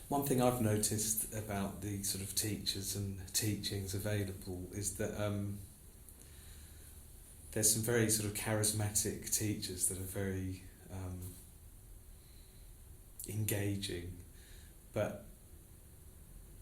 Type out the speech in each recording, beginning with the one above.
One thing I've noticed about the sort of teachers and teachings available is that there's some very sort of charismatic teachers that are very engaging, but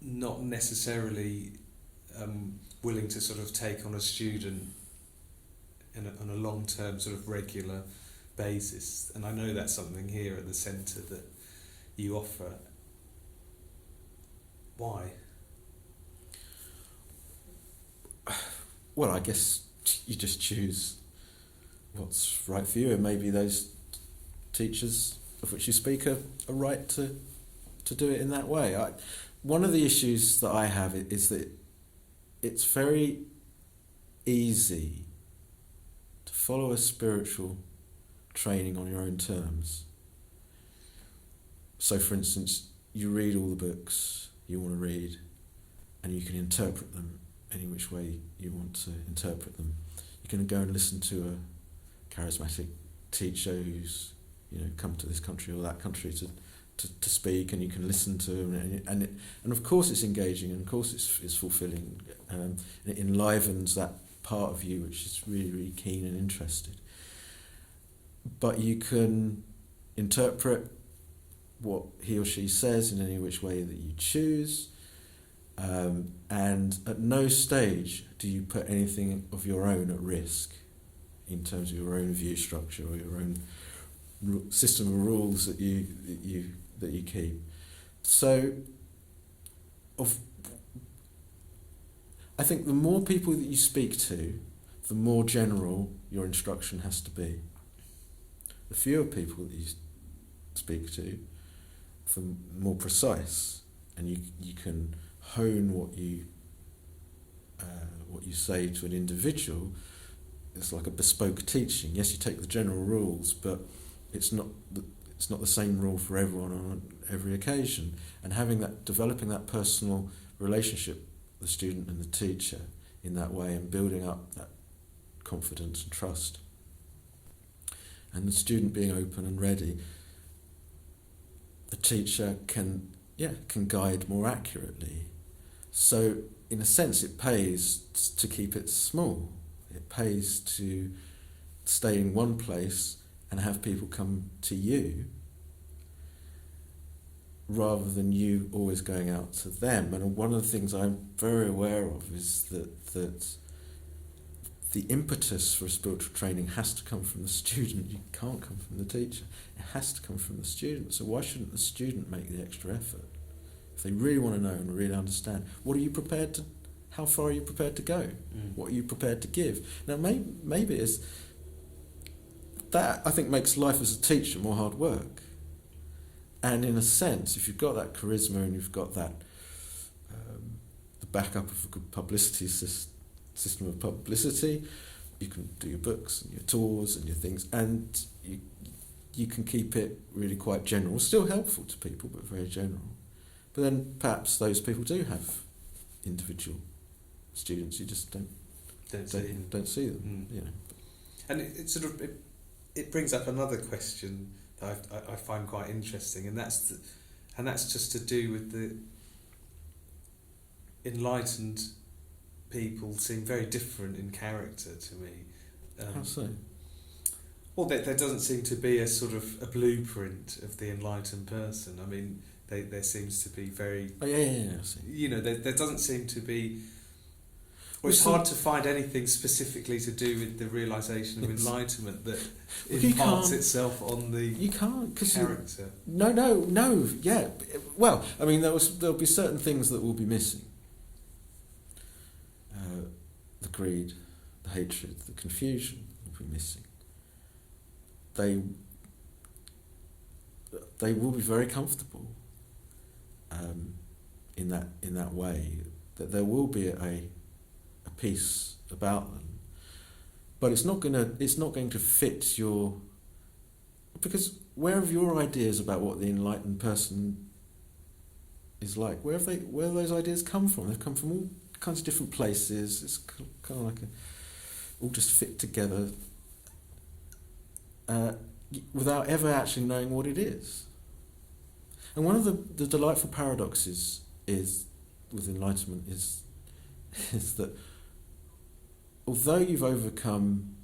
not necessarily willing to sort of take on a student on a long-term sort of regular basis. And I know that's something here at the centre that you offer. Why? Well, I guess you just choose what's right for you, and maybe those teachers of which you speak are right to do it in that way. One of the issues that I have is that it's very easy to follow a spiritual training on your own terms. So, for instance, you read all the books you want to read, and you can interpret them any which way you want to interpret them. You can go and listen to a charismatic teacher who's come to this country or that country to speak, and you can listen to him, and of course it's engaging, and of course it's fulfilling, and it enlivens that part of you which is really, really keen and interested. But you can interpret what he or she says in any which way that you choose, and at no stage do you put anything of your own at risk in terms of your own view structure or your own system of rules that you keep. So, I think the more people that you speak to, the more general your instruction has to be. The fewer people that you speak to, the more precise, and you can hone what you say to an individual. It's like a bespoke teaching. Yes, you take the general rules, but it's not the same rule for everyone on every occasion. And developing that personal relationship, the student and the teacher, in that way, and building up that confidence and trust, and the student being open and ready, the teacher can guide more accurately. So, in a sense, it pays to keep it small. It pays to stay in one place and have people come to you, rather than you always going out to them. And one of the things I'm very aware of is that the impetus for spiritual training has to come from the student. You can't come from the teacher. It has to come from the student. So why shouldn't the student make the extra effort? If they really want to know and really understand, how far are you prepared to go? What are you prepared to give? Now, maybe it's that, I think, makes life as a teacher more hard work. And in a sense, if you've got that charisma and you've got that the backup of a good publicity system of publicity, you can do your books and your tours and your things, and you can keep it really quite general, still helpful to people, but very general. But then perhaps those people do have individual students, you just don't see them. And it brings up another question that I find quite interesting, and that's just to do with the enlightened people seem very different in character to me. How so? Well, there doesn't seem to be a sort of a blueprint of the enlightened person. I mean, there seems to be very... Oh, yeah, I see. There doesn't seem to be... Well, it's hard to find anything specifically to do with the realisation of enlightenment that imparts itself on the character. No, yeah. Well, I mean, there'll be certain things that will be missing. The greed, the hatred, the confusion will be missing. They will be very comfortable in that way, that there will be a peace about them, but it's not going to fit your, because where have your ideas about what the enlightened person is like, where have those ideas come from? They've come from all kinds of different places. It's kind of like all just fit together without ever actually knowing what it is. And one of the delightful paradoxes is with enlightenment is that although you've overcome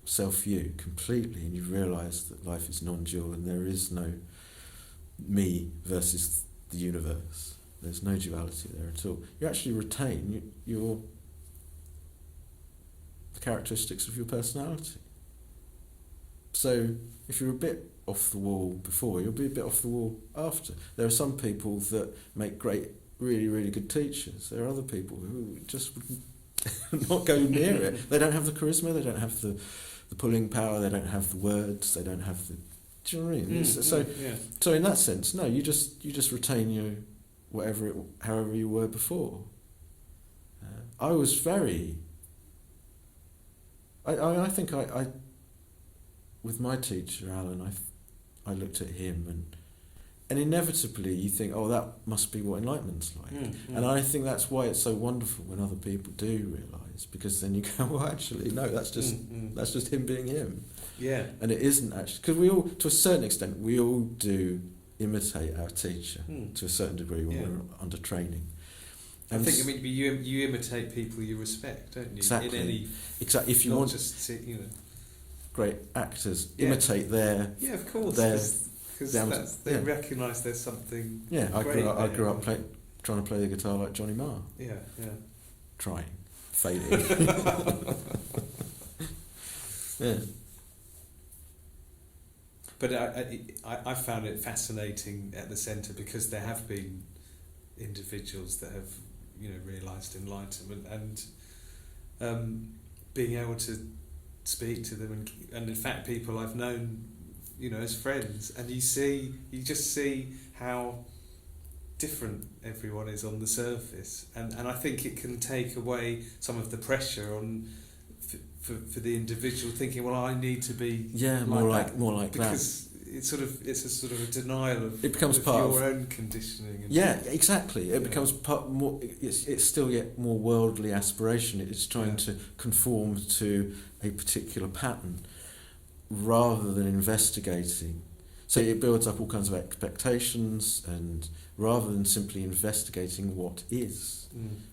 self-view completely and you've realised that life is non-dual and there is no me versus the universe, there's no duality there at all, you actually retain the characteristics of your personality. So if you're a bit off the wall before, you'll be a bit off the wall after. There are some people that make great, really, really good teachers. There are other people who just would not go near it. They don't have the charisma, they don't have the pulling power, they don't have the words, they don't have the... Do you know what I mean? So in that sense, no, you just retain your however you were before. I was very... I think I with my teacher, Alan, I looked at him and inevitably you think, oh, that must be what enlightenment's like. And I think that's why it's so wonderful when other people do realise, because then you go, well, actually, no, that's just him being him. Yeah. And it isn't actually, because we all, to a certain extent, we all do imitate our teacher to a certain degree when we're under training. And you imitate people you respect, don't you? Exactly. If you want just great actors, imitate their... Yeah, of course. Because they recognise there's something. Yeah, I grew up trying to play the guitar like Johnny Marr. Yeah. Trying, failing. Yeah. But I found it fascinating at the centre because there have been individuals that have realised enlightenment and being able to speak to them and in fact people I've known as friends, and you just see how different everyone is on the surface, and I think it can take away some of the pressure on for the individual thinking, well, I need to be more like because that, because it's a sort of a denial of it becomes part your own conditioning. Exactly. It becomes part more. It's still yet more worldly aspiration. It's trying to conform to a particular pattern, rather than investigating. So it builds up all kinds of expectations, and rather than simply investigating what is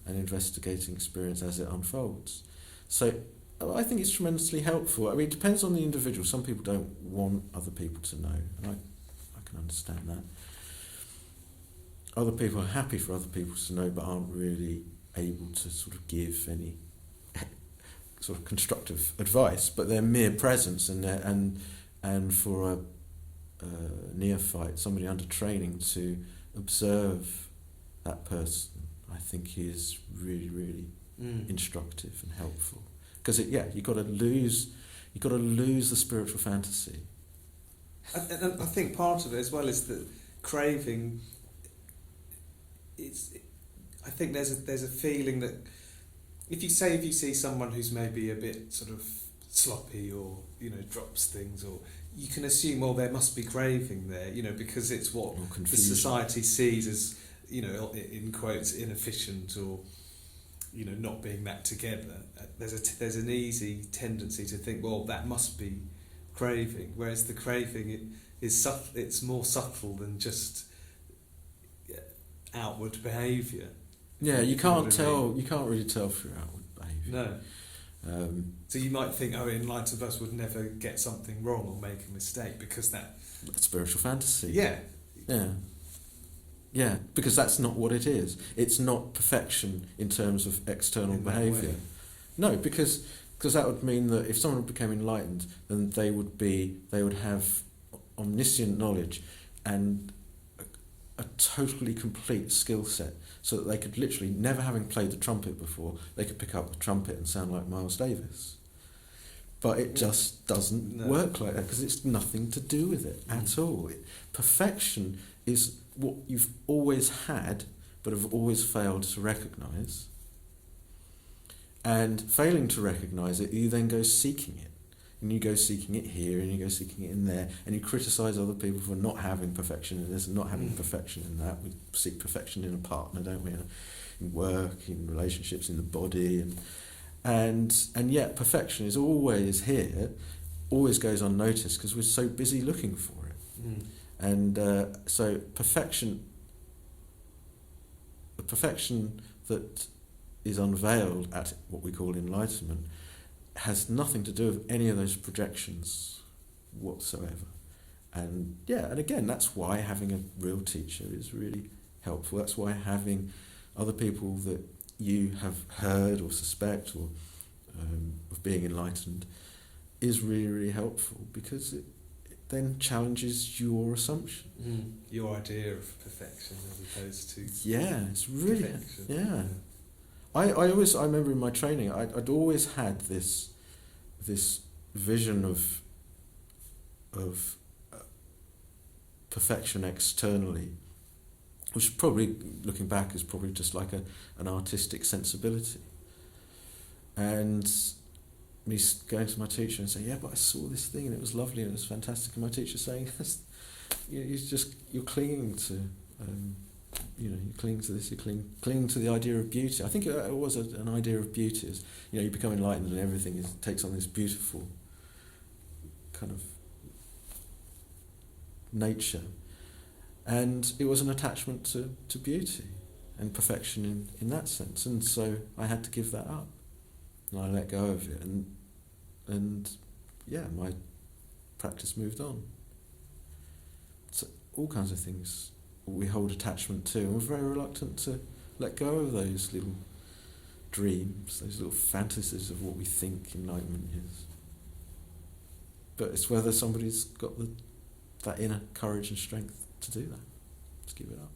and investigating experience as it unfolds. So I think it's tremendously helpful. I mean, it depends on the individual. Some people don't want other people to know, and I can understand that. Other people are happy for other people to know, but aren't really able to sort of give any sort of constructive advice, but their mere presence and for a neophyte, somebody under training, to observe that person, I think is really, really instructive and helpful. Because you've got to lose the spiritual fantasy. And I think part of it as well is that craving. I think there's a feeling that if you see someone who's maybe a bit sort of sloppy or drops things, or you can assume, well, there must be craving there, because it's what the society sees as in quotes inefficient or not being that together. There's an easy tendency to think, well, that must be craving, whereas the craving is it's more subtle than just outward behaviour. Yeah, you can't really tell through outward behaviour. No. So you might think, enlightened us would never get something wrong or make a mistake because that's spiritual fantasy. Yeah. Yeah. Yeah, because that's not what it is. It's not perfection in terms of external behaviour. No, because that would mean that if someone became enlightened, then they would have omniscient knowledge and a totally complete skill set, so that they could literally, never having played the trumpet before, they could pick up the trumpet and sound like Miles Davis. But it just doesn't work like that, because it's nothing to do with it at all. Perfection is what you've always had, but have always failed to recognise. And failing to recognise it, you then go seeking it. And you go seeking it here, and you go seeking it in there, and you criticise other people for not having perfection in this and not having perfection in that. We seek perfection in a partner, don't we? In work, in relationships, in the body, and yet perfection is always here, always goes unnoticed because we're so busy looking for it. And so perfection, the perfection that is unveiled at what we call enlightenment has nothing to do with any of those projections whatsoever. And yeah, and again, that's why having a real teacher is really helpful. That's why having other people that you have heard or suspect or of being enlightened is really, really helpful, because it then challenges your assumption. Your idea of perfection as opposed to It's really perfection. yeah. I remember in my training I'd always had this vision of perfection externally, which probably, looking back, is probably just like an artistic sensibility. And me going to my teacher and saying, yeah, but I saw this thing and it was lovely and it was fantastic, and my teacher saying, you're clinging to, you're clinging to this, you're clinging to the idea of beauty. I think it was an idea of beauty, as you become enlightened and everything takes on this beautiful kind of nature, and it was an attachment to beauty and perfection in that sense, and so I had to give that up, and I let go of it, and my practice moved on. So all kinds of things we hold attachment to, and we're very reluctant to let go of those little dreams, those little fantasies of what we think enlightenment is. But it's whether somebody's got that inner courage and strength to do that. Just give it up.